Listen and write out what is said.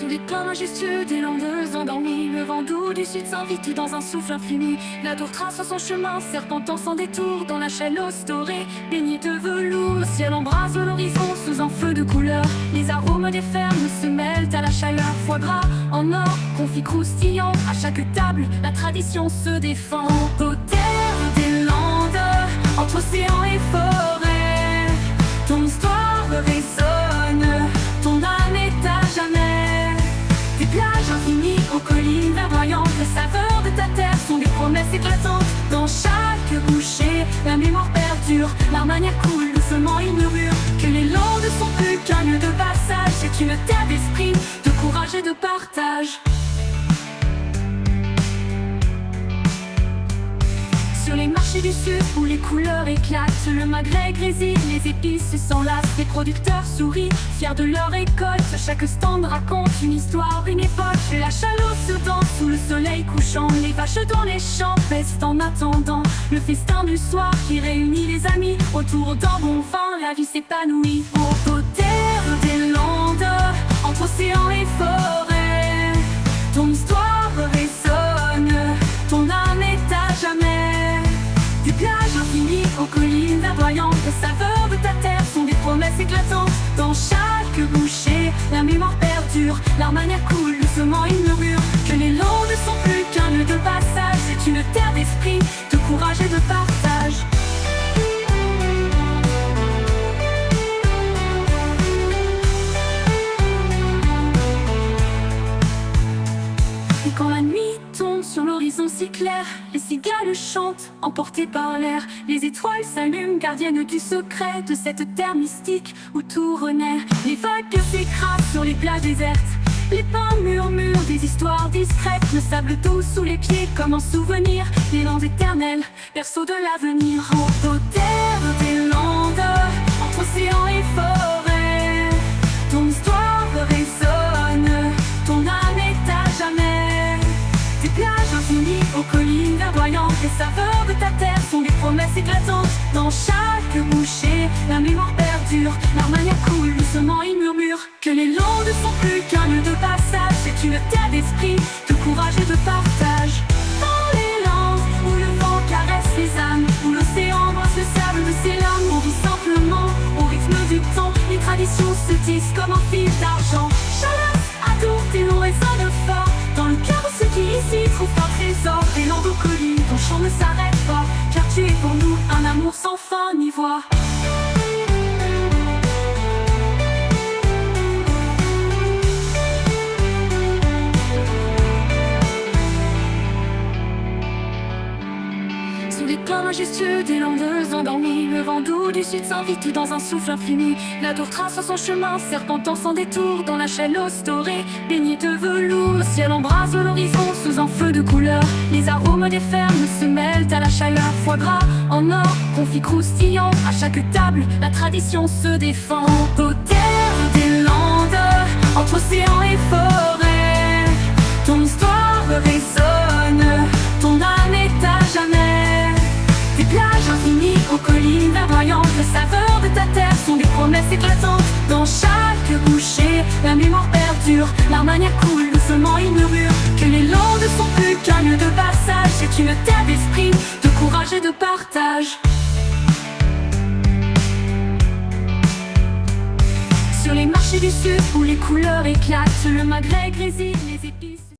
Sous les plans majestueux des landes endormies, le vent doux du sud s'invite dans un souffle infini. La tour trace son chemin, serpentant sans détour dans la chalosse dorée, baignée de velours. Le ciel embrase l'horizon sous un feu de couleurs. Les arômes des fermes se mêlent à la chaleur. Foie gras en or, confit croustillant. À chaque table, la tradition se défend. Aux terres des landes, entre océan et forêt, ton histoire résonne, ton âme est à jamais. Des plages infinies aux collines verdoyantes, les saveurs de ta terre sont des promesses éclatantes. Dans chaque bouchée, la mémoire perdure, l'Armagnac coule doucement, il murmure que les landes sont plus qu'un lieu de passage. C'est une terre d'esprit, de courage et de partage. Sur les marchés du sud où les couleurs éclatent, le magret grésille, les épices s'enlacent. Les producteurs sourient, fiers de leur récolte. Chaque stand raconte une histoire, une époque. La chalosse se danse sous le soleil couchant. Les vaches dans les champs pèsent en attendant le festin du soir qui réunit les amis autour d'un bon vin. La vie s'épanouit aux terres des landes, entre océan et forêt. Ton histoire résonne, ton âme est à jamais. Des plages infinies aux collines verdoyantes, les saveurs de ta terre sont des promesses éclatantes. Dans chaque bouchée, la mémoire perdure, l'Armagnac coule doucement, il murmure que les landes ne sont plus qu'un lieu de passage. C'est une terre d'esprit, de courage et de partage. Et quand la nuit tombe sur l'horizon si clair, les cigales chantent, emportées par l'air. Les étoiles s'allument, gardiennes du secret de cette terre mystique où tout renaît. Les vagues s'écrasent sur les plages désertes, les pins murmurent des histoires discrètes. Le sable doux sous les pieds comme un souvenir, les landes éternelles, berceau de l'avenir. Aux terres des landes, entre océan et forêt, ton histoire résonne, ton âme est à jamais. Des plages infinies aux collines verdoyantes, les saveurs de ta terre sont des promesses éclatantes. Dans chaque bouchée, la mémoire perdure, l'Armagnac coule doucement, il murmure que les landes ne sont plus qu'un lieu de passage. C'est une terre d'esprit, de courage et de partage. Dans les landes où le vent caresse les âmes, où l'océan embrasse le sable de ses larmes, on vit simplement au rythme du temps. Les traditions se tissent comme un fil d'argent. Chalosse, adour, tes noms résonnent fort dans le cœur de ceux qui ici trouvent un trésor. Des landes aux collines, ton chant ne s'arrête pas, car tu es pour nous un amour sans fin ni voix. Sous les plans majestueux des landes endormies, le vent doux du sud s'invite dans un souffle infini. La tour trace son chemin, serpentant sans détour dans la chalosse dorée, baignée de velours. Le ciel embrase l'horizon sous un feu de couleurs. Les arômes des fermes se mêlent à la chaleur. Foie gras en or, confit croustillant. À chaque table, la tradition se défend. Aux terres des landes, entre océan et forêt, ton histoire résonne, ton âme est à jamais. Des plages infinies aux collines verdoyantes, les saveurs de ta terre sont des promesses éclatantes. Dans chaque bouchée, la mémoire perdure, l'Armagnac coule doucement, il murmure que les landes ne sont plus qu'un lieu de passage. C'est une terre d'esprit, de courage et de partage. Sur les marchés du sud où les couleurs éclatent, le magret grésille, les épices